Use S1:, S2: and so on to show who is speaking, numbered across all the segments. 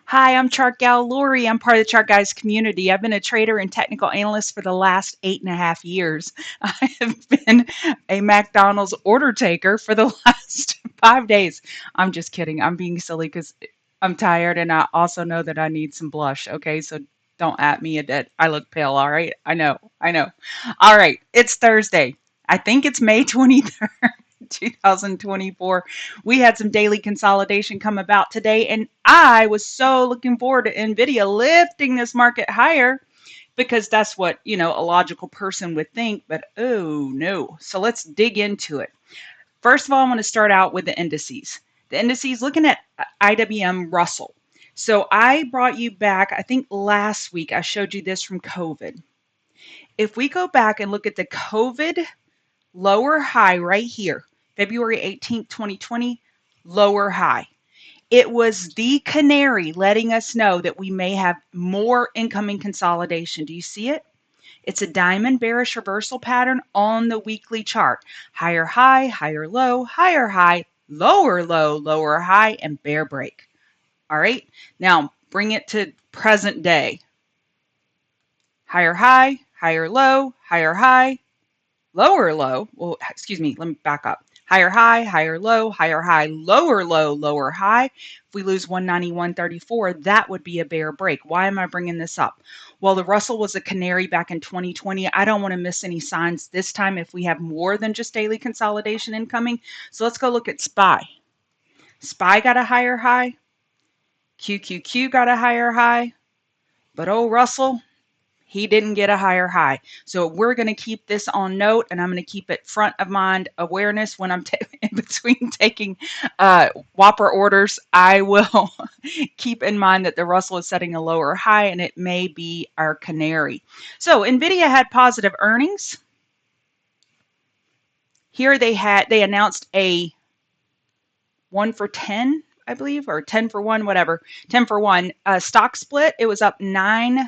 S1: Hi, I'm Chart Gal Lori. I'm part of the Chart Guys community. I've been a trader and technical analyst for the last 8.5 years. I have been a McDonald's order taker for the last 5 days. I'm just kidding. I'm being silly because I'm tired and I also know that I need some blush. Okay, so don't at me that I look pale. All right, I know. All right, it's Thursday. I think it's May 23rd. 2024. We had some daily consolidation come about today, and I was so looking forward to Nvidia lifting this market higher because that's what, a logical person would think, but oh no. So let's dig into it. First of all, I want to start out with the indices. The indices, looking at IWM Russell. So I brought you back, I think last week I showed you this from COVID. If we go back and look at the COVID lower high right here, February 18th, 2020, lower high. It was the canary letting us know that we may have more incoming consolidation. Do you see it? It's a diamond bearish reversal pattern on the weekly chart. Higher high, higher low, higher high, lower low, lower high, and bear break. All right. Now bring it to present day. Higher high, higher low, higher high, lower low. Well, excuse me, let me back up. Higher high, higher low, lower low, lower high. If we lose 191.34, that would be a bear break. Why am I bringing this up? Well, the Russell was a canary back in 2020. I don't want to miss any signs this time if we have more than just daily consolidation incoming. So let's go look at SPY. SPY got a higher high. QQQ got a higher high. But oh, Russell, he didn't get a higher high. So we're going to keep this on note, and I'm going to keep it front of mind awareness when I'm in between taking Whopper orders. I will keep in mind that the Russell is setting a lower high, and it may be our canary. So Nvidia had positive earnings. Here they announced a 1 for 10, I believe, or 10 for 1, whatever, 10 for 1 stock split. It was up 9%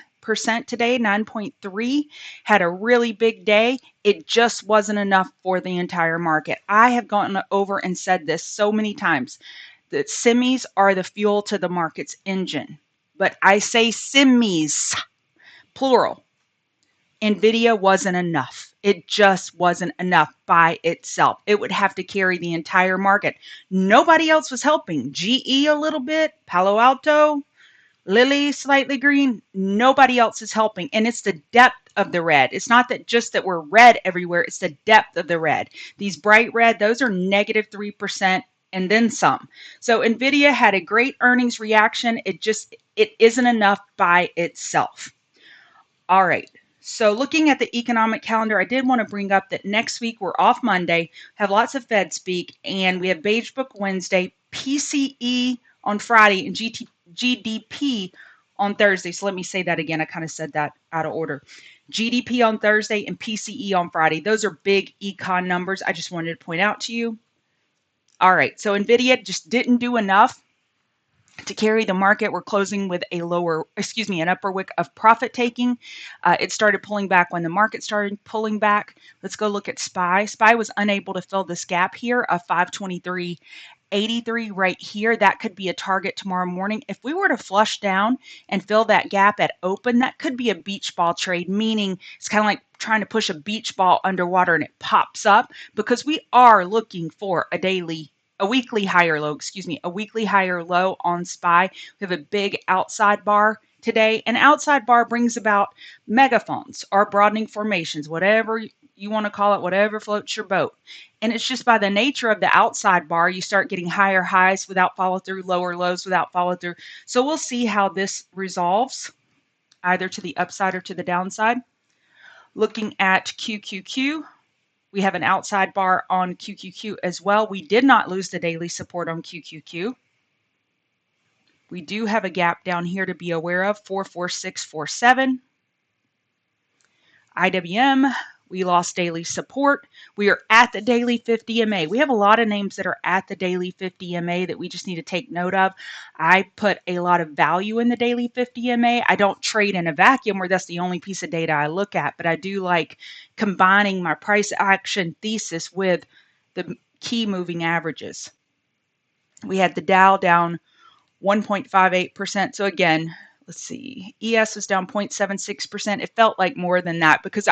S1: today, 9.3, had a really big day. It just wasn't enough for the entire market. I have gone over and said this so many times that semis are the fuel to the market's engine. But I say semis, plural. Nvidia wasn't enough. It just wasn't enough by itself. It would have to carry the entire market. Nobody else was helping. GE a little bit, Palo Alto, Lilly slightly green. Nobody else is helping. And it's the depth of the red. It's not that just that we're red everywhere. It's the depth of the red. These bright red, those are negative 3% and then some. So Nvidia had a great earnings reaction. It isn't enough by itself. All right. So looking at the economic calendar, I did want to bring up that next week we're off Monday, have lots of Fed speak, and we have Beige Book Wednesday, PCE on Friday, and GDP on Thursday. So let me say that again. I kind of said that out of order. GDP on Thursday and PCE on Friday. Those are big econ numbers. I just wanted to point out to you. All right. So Nvidia just didn't do enough to carry the market. We're closing with an upper wick of profit taking. It started pulling back when the market started pulling back. Let's go look at SPY. SPY was unable to fill this gap here of 523.83 right here. That could be a target tomorrow morning. If we were to flush down and fill that gap at open, that could be a beach ball trade, meaning it's kind of like trying to push a beach ball underwater and it pops up, because we are looking for a weekly higher low on SPY. We have a big outside bar today. An outside bar brings about megaphones or broadening formations, whatever you want to call it, whatever floats your boat. And it's just by the nature of the outside bar, you start getting higher highs without follow through, lower lows without follow through. So we'll see how this resolves, either to the upside or to the downside. Looking at QQQ, we have an outside bar on QQQ as well. We did not lose the daily support on QQQ. We do have a gap down here to be aware of, 44647. IWM, we lost daily support. We are at the daily 50 MA. We have a lot of names that are at the daily 50 MA that we just need to take note of. I put a lot of value in the daily 50 MA. I don't trade in a vacuum where that's the only piece of data I look at, but I do like combining my price action thesis with the key moving averages. We had the Dow down 1.58%. So again, let's see, ES was down 0.76%. It felt like more than that because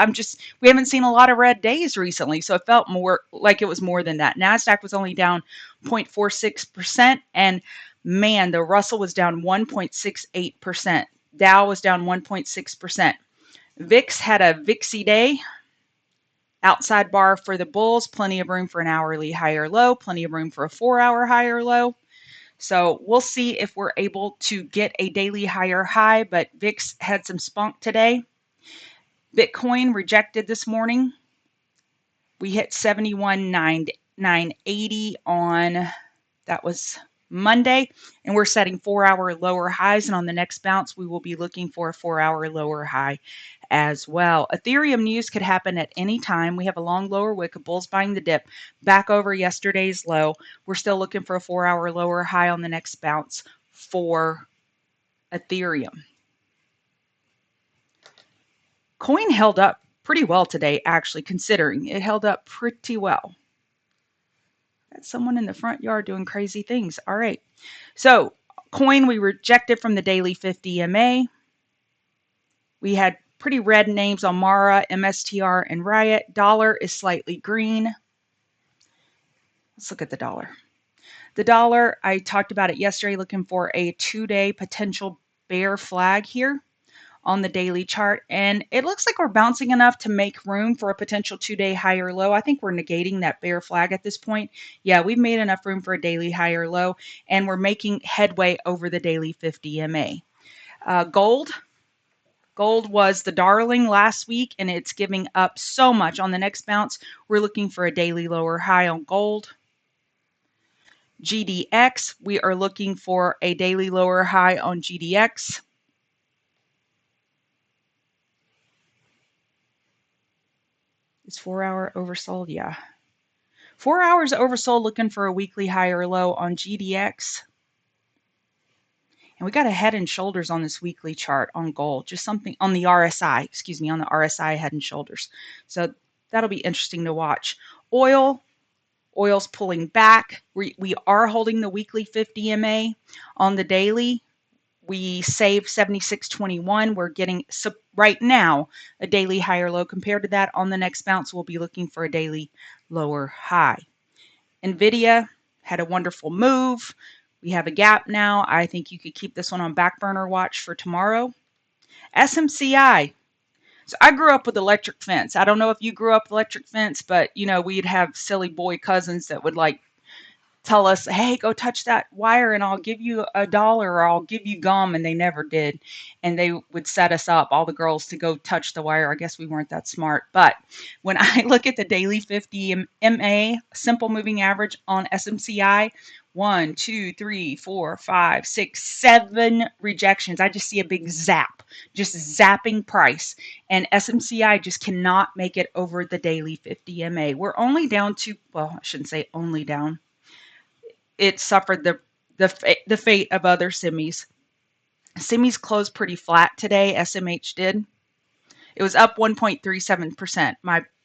S1: we haven't seen a lot of red days recently. So it felt more like it was more than that. NASDAQ was only down 0.46%. And man, the Russell was down 1.68%. Dow was down 1.6%. VIX had a VIXy day. Outside bar for the bulls, plenty of room for an hourly higher low, plenty of room for a 4-hour higher low. So we'll see if we're able to get a daily higher high, but VIX had some spunk today. Bitcoin rejected this morning. We hit 71,980 on, that was Monday, and we're setting 4-hour lower highs. And on the next bounce, we will be looking for a 4-hour lower high as well. Ethereum news could happen at any time. We have a long lower wick of bulls buying the dip back over yesterday's low. We're still looking for a 4-hour lower high on the next bounce for Ethereum. Coin held up pretty well today, actually, considering it held up pretty well. Got someone in the front yard doing crazy things. All right. So coin, we rejected from the daily 50 MA. We had pretty red names on Mara, MSTR, and Riot. Dollar is slightly green. Let's look at the dollar. The dollar, I talked about it yesterday, looking for a 2-day potential bear flag here on the daily chart. And it looks like we're bouncing enough to make room for a potential 2-day higher low. I think we're negating that bear flag at this point. Yeah, we've made enough room for a daily higher low, and we're making headway over the daily 50 MA. Gold was the darling last week, and it's giving up so much. On the next bounce, we're looking for a daily lower high on gold. GDX, we are looking for a daily lower high on GDX. Is 4-hour oversold? Yeah. 4 hours oversold, looking for a weekly higher low on GDX. And we got a head and shoulders on this weekly chart on gold, just something on the RSI, on the RSI head and shoulders. So that'll be interesting to watch. Oil's pulling back. We are holding the weekly 50 MA on the daily. We saved 76.21. We're getting, right now, a daily higher low. Compared to that, on the next bounce, we'll be looking for a daily lower high. Nvidia had a wonderful move. We have a gap now. I think you could keep this one on back burner watch for tomorrow. SMCI. So I grew up with electric fence. I don't know if you grew up with electric fence, but we'd have silly boy cousins that would tell us, hey, go touch that wire and I'll give you $1 or I'll give you gum. And they never did. And they would set us up, all the girls, to go touch the wire. I guess we weren't that smart. But when I look at the daily 50 MA, simple moving average on SMCI, 1, 2, 3, 4, 5, 6, 7 rejections. I just see a big zap, just zapping price. And SMCI just cannot make it over the daily 50 MA. We're only down to, well, I shouldn't say only down. It suffered the fate of other semis. Semis closed pretty flat today. SMH did. It was up 1.37%.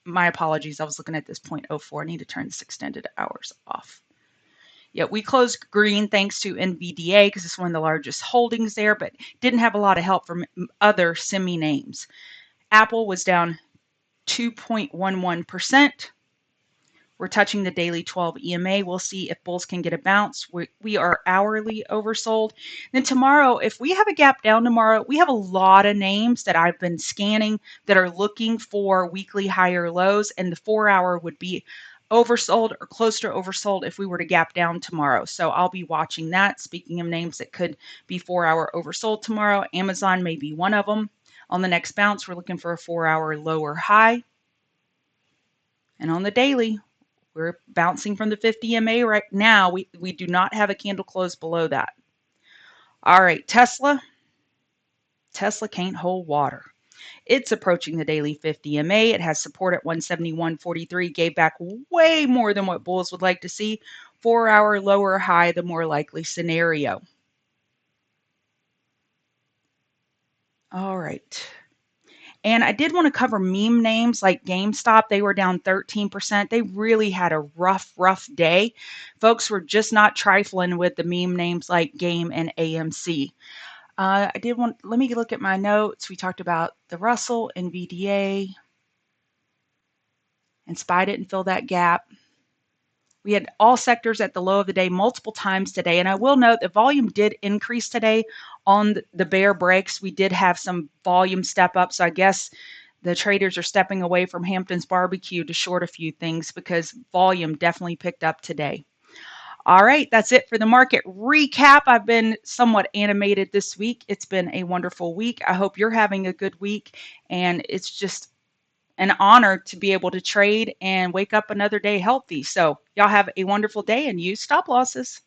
S1: My apologies. I was looking at this 0.04. I need to turn this extended hours off. Yeah, we closed green thanks to NVDA because it's one of the largest holdings there, but didn't have a lot of help from other semi names. Apple was down 2.11%. We're touching the daily 12 EMA. We'll see if bulls can get a bounce. We are hourly oversold. Then tomorrow, if we have a gap down tomorrow, we have a lot of names that I've been scanning that are looking for weekly higher lows, and the 4-hour would be oversold or close to oversold if we were to gap down tomorrow. So I'll be watching that. Speaking of names that could be 4-hour oversold tomorrow, Amazon may be one of them. On the next bounce, we're looking for a 4-hour lower high. And on the daily, we're bouncing from the 50 MA right now. We do not have a candle close below that. All right, Tesla. Tesla can't hold water. It's approaching the daily 50 MA. It has support at 171.43, gave back way more than what bulls would like to see. 4-hour lower high, the more likely scenario. All right. And I did want to cover meme names like GameStop. They were down 13%. They really had a rough day. Folks were just not trifling with the meme names like Game and AMC. I did want, let me look at my notes. We talked about the Russell, NVDA, and SPY didn't fill that gap. We had all sectors at the low of the day multiple times today. And I will note the volume did increase today on the bear breaks. We did have some volume step up. So I guess the traders are stepping away from Hampton's barbecue to short a few things because volume definitely picked up today. All right, that's it for the market recap. I've been somewhat animated this week. It's been a wonderful week. I hope you're having a good week. And it's just an honor to be able to trade and wake up another day healthy. So, y'all have a wonderful day and use stop losses.